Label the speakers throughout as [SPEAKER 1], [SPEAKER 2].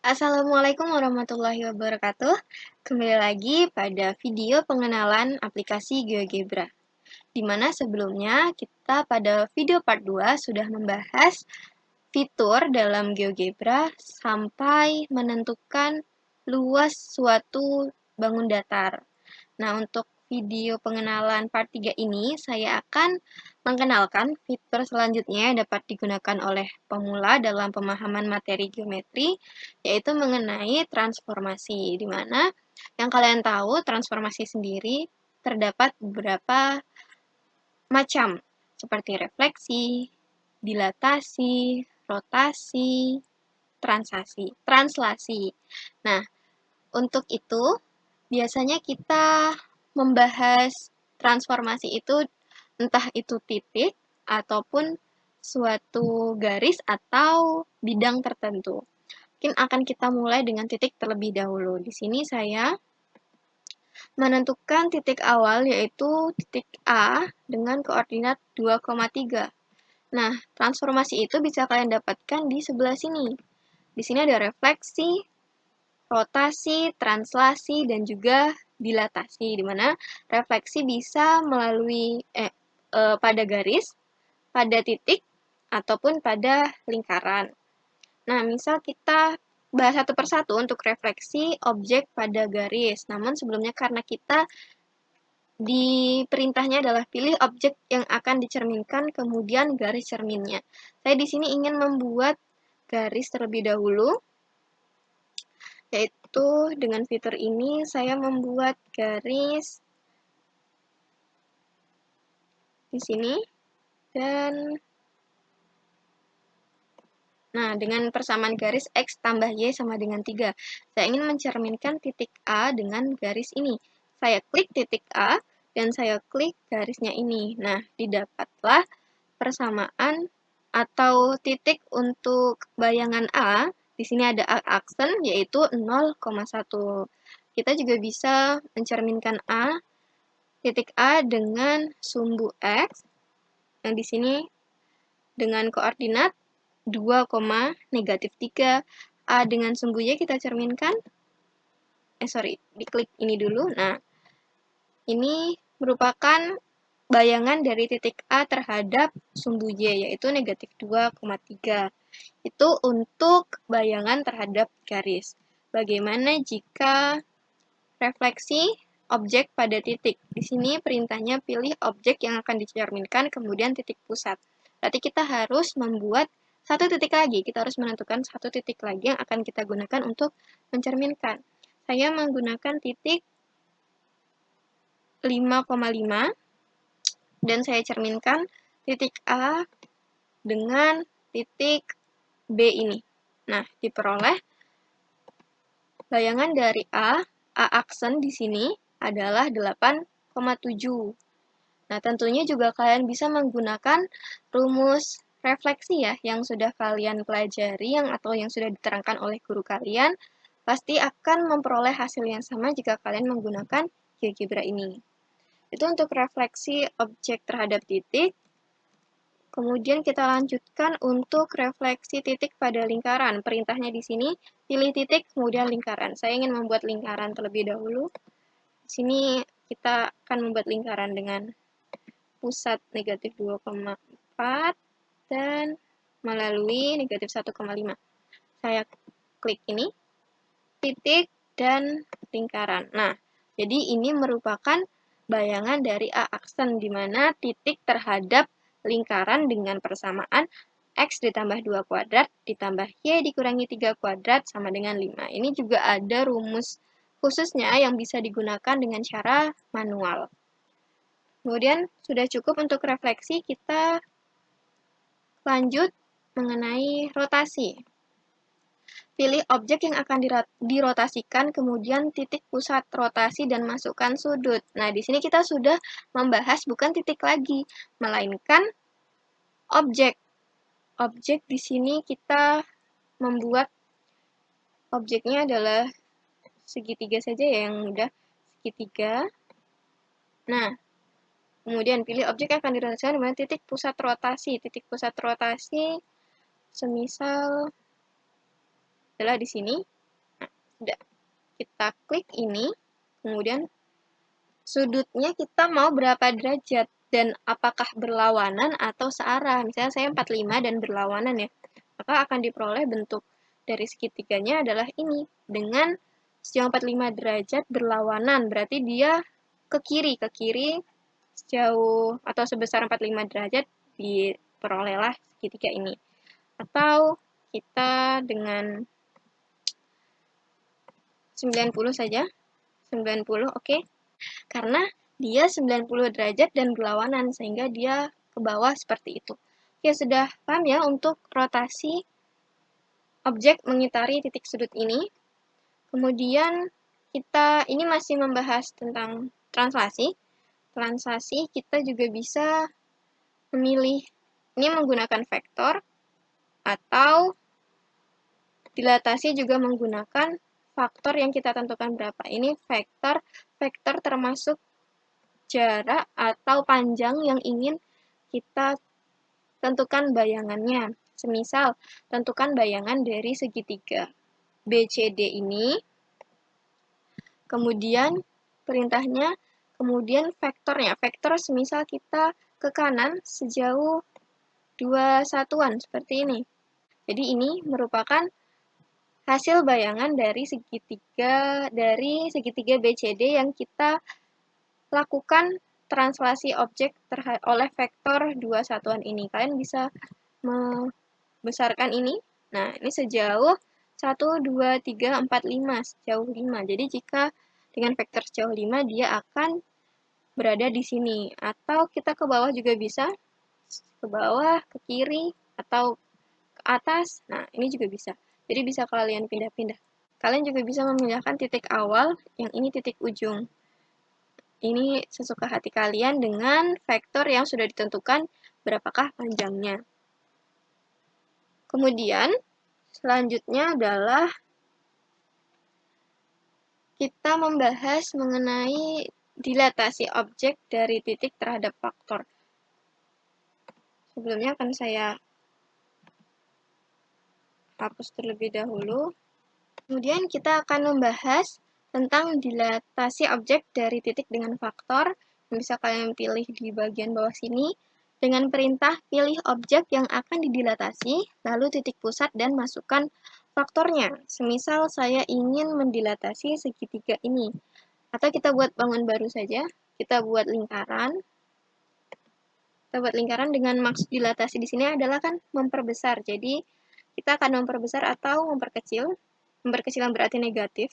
[SPEAKER 1] Assalamualaikum warahmatullahi wabarakatuh. Kembali lagi pada video pengenalan aplikasi GeoGebra. Di mana sebelumnya kita pada video part 2 sudah membahas fitur dalam GeoGebra sampai menentukan luas suatu bangun datar. Nah, untuk video pengenalan part 3 ini, saya akan mengenalkan fitur selanjutnya yang dapat digunakan oleh pemula dalam pemahaman materi geometri, yaitu mengenai transformasi, di mana yang kalian tahu, transformasi sendiri terdapat beberapa macam, seperti refleksi, dilatasi, rotasi, translasi. Nah, untuk itu, biasanya kita membahas transformasi itu entah itu titik ataupun suatu garis atau bidang tertentu. Mungkin akan kita mulai dengan titik terlebih dahulu. Di sini saya menentukan titik awal yaitu titik A dengan koordinat 2,3. Nah, transformasi itu bisa kalian dapatkan di sebelah sini. Di sini ada refleksi, rotasi, translasi, dan juga dilatasi, di mana refleksi bisa melalui pada garis, pada titik, ataupun pada lingkaran. Nah, misal kita bahas satu persatu untuk refleksi objek pada garis. Namun sebelumnya karena kita di perintahnya adalah pilih objek yang akan dicerminkan, kemudian garis cerminnya. Saya di sini ingin membuat garis terlebih dahulu, yaitu dengan fitur ini saya membuat garis di sini dan nah, dengan persamaan garis X tambah Y sama dengan 3. Saya ingin mencerminkan titik A dengan garis ini. Saya klik titik A dan saya klik garisnya ini. Nah, didapatlah persamaan atau titik untuk bayangan A. Di sini ada aksen yaitu 0,1. Kita juga bisa mencerminkan titik A dengan sumbu X yang di sini dengan koordinat 2, negatif 3. A dengan sumbu Y kita cerminkan. Diklik ini dulu. Nah, ini merupakan bayangan dari titik A terhadap sumbu Y, yaitu negatif 2,3. Itu untuk bayangan terhadap garis. Bagaimana jika refleksi objek pada titik? Di sini perintahnya pilih objek yang akan dicerminkan, kemudian titik pusat. Berarti kita harus membuat satu titik lagi. Kita harus menentukan satu titik lagi yang akan kita gunakan untuk mencerminkan. Saya menggunakan titik 5,5 dan saya cerminkan titik A dengan titik B ini. Nah, diperoleh bayangan dari A aksen di sini adalah 8,7. Nah, tentunya juga kalian bisa menggunakan rumus refleksi ya, yang sudah kalian pelajari atau yang sudah diterangkan oleh guru kalian, pasti akan memperoleh hasil yang sama jika kalian menggunakan GeoGebra ini. Itu untuk refleksi objek terhadap titik. Kemudian kita lanjutkan untuk refleksi titik pada lingkaran. Perintahnya di sini, pilih titik, kemudian lingkaran. Saya ingin membuat lingkaran terlebih dahulu. Di sini kita akan membuat lingkaran dengan pusat negatif 2,4 dan melalui negatif 1,5. Saya klik ini, titik, dan lingkaran. Nah, jadi ini merupakan bayangan dari A aksen, di mana titik terhadap lingkaran dengan persamaan X ditambah 2 kuadrat ditambah Y dikurangi 3 kuadrat sama dengan 5. Ini juga ada rumus khususnya yang bisa digunakan dengan cara manual. Kemudian sudah cukup untuk refleksi, kita lanjut mengenai rotasi. Pilih objek yang akan dirotasikan, kemudian titik pusat rotasi dan masukkan sudut. Nah, di sini kita sudah membahas bukan titik lagi, melainkan objek. Objek di sini kita membuat objeknya adalah segitiga saja ya, yang mudah. Segitiga. Nah, kemudian pilih objek yang akan dirotasikan dengan titik pusat rotasi. Titik pusat rotasi semisal adalah di sini. kita klik ini, kemudian sudutnya kita mau berapa derajat dan apakah berlawanan atau searah. Misalnya saya 45 dan berlawanan ya. Maka akan diperoleh bentuk dari segitiganya adalah ini dengan sejauh 45 derajat berlawanan. Berarti dia ke kiri sejauh atau sebesar 45 derajat diperolehlah segitiga ini. Atau kita dengan 90 saja. 90, oke. Karena dia 90 derajat dan berlawanan, sehingga dia ke bawah seperti itu. Oke, sudah paham ya untuk rotasi objek mengitari titik sudut ini. Kemudian kita ini masih membahas tentang translasi. Translasi kita juga bisa memilih ini menggunakan vektor atau dilatasi juga menggunakan faktor yang kita tentukan berapa. Ini vektor termasuk jarak atau panjang yang ingin kita tentukan bayangannya. Semisal, tentukan bayangan dari segitiga BCD ini, kemudian perintahnya, kemudian vektornya. Vektor semisal kita ke kanan sejauh 2 satuan, seperti ini. Jadi ini merupakan hasil bayangan dari segitiga BCD yang kita lakukan translasi objek oleh vektor 2 satuan ini. Kalian bisa membesarkan ini. Nah, ini sejauh 1, 2, 3, 4, 5. Sejauh 5. Jadi, jika dengan vektor sejauh 5, dia akan berada di sini. Atau kita ke bawah juga bisa. Ke bawah, ke kiri, atau ke atas. Nah, ini juga bisa. Jadi, bisa kalian pindah-pindah. Kalian juga bisa memindahkan titik awal, yang ini titik ujung. Ini sesuka hati kalian dengan vektor yang sudah ditentukan berapakah panjangnya. Kemudian, selanjutnya adalah kita membahas mengenai dilatasi objek dari titik terhadap faktor. Sebelumnya akan saya hapus terlebih dahulu. Kemudian kita akan membahas tentang dilatasi objek dari titik dengan faktor. Yang bisa kalian pilih di bagian bawah sini. Dengan perintah pilih objek yang akan didilatasi, lalu titik pusat dan masukkan faktornya. Semisal saya ingin mendilatasi segitiga ini. Atau kita buat bangun baru saja. Kita buat lingkaran. Kita buat lingkaran dengan maksud dilatasi di sini adalah kan memperbesar. Jadi kita akan memperbesar atau memperkecil. Memperkecil yang berarti negatif.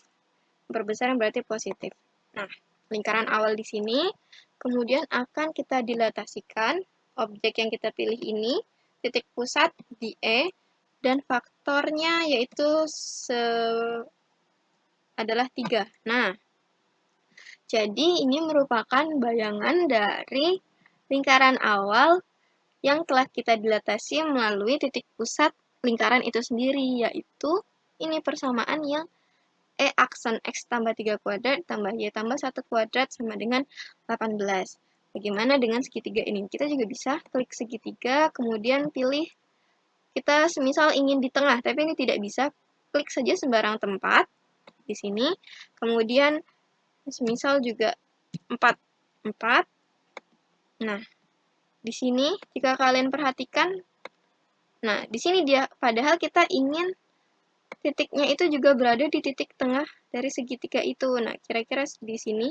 [SPEAKER 1] Memperbesar yang berarti positif. Nah, lingkaran awal di sini. Kemudian akan kita dilatasikan objek yang kita pilih ini, titik pusat di E, dan faktornya yaitu adalah 3. Nah, jadi ini merupakan bayangan dari lingkaran awal yang telah kita dilatasi melalui titik pusat lingkaran itu sendiri, yaitu ini persamaan yang E aksen X tambah 3 kuadrat tambah Y tambah 1 kuadrat sama dengan 18. Bagaimana dengan segitiga ini? Kita juga bisa klik segitiga, kemudian pilih, kita semisal ingin di tengah, tapi ini tidak bisa, klik saja sembarang tempat di sini, kemudian semisal juga 4. Nah, di sini jika kalian perhatikan, nah di sini dia, padahal kita ingin titiknya itu juga berada di titik tengah dari segitiga itu. Nah, kira-kira di sini.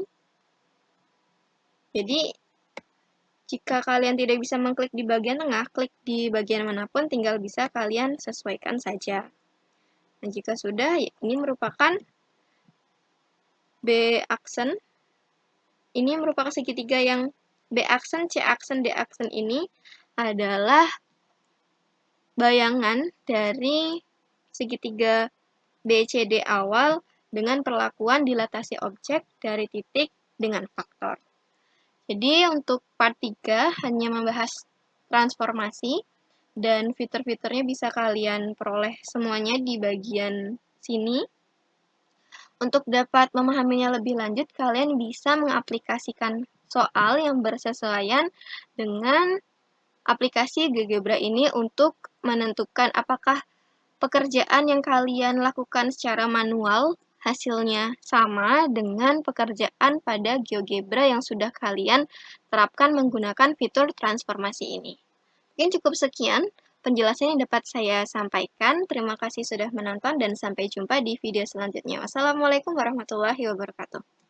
[SPEAKER 1] Jadi, jika kalian tidak bisa mengklik di bagian tengah, klik di bagian manapun, tinggal bisa kalian sesuaikan saja. Nah, jika sudah, ini merupakan B aksen. Ini merupakan segitiga yang B aksen, C aksen, D aksen ini adalah bayangan dari segitiga BCD awal dengan perlakuan dilatasi objek dari titik dengan faktor. Jadi untuk part 3 hanya membahas transformasi dan fitur-fiturnya bisa kalian peroleh semuanya di bagian sini. Untuk dapat memahaminya lebih lanjut, kalian bisa mengaplikasikan soal yang bersesuaian dengan aplikasi GeoGebra ini untuk menentukan apakah pekerjaan yang kalian lakukan secara manual hasilnya sama dengan pekerjaan pada GeoGebra yang sudah kalian terapkan menggunakan fitur transformasi ini. Mungkin cukup sekian penjelasan yang dapat saya sampaikan. Terima kasih sudah menonton dan sampai jumpa di video selanjutnya. Wassalamualaikum warahmatullahi wabarakatuh.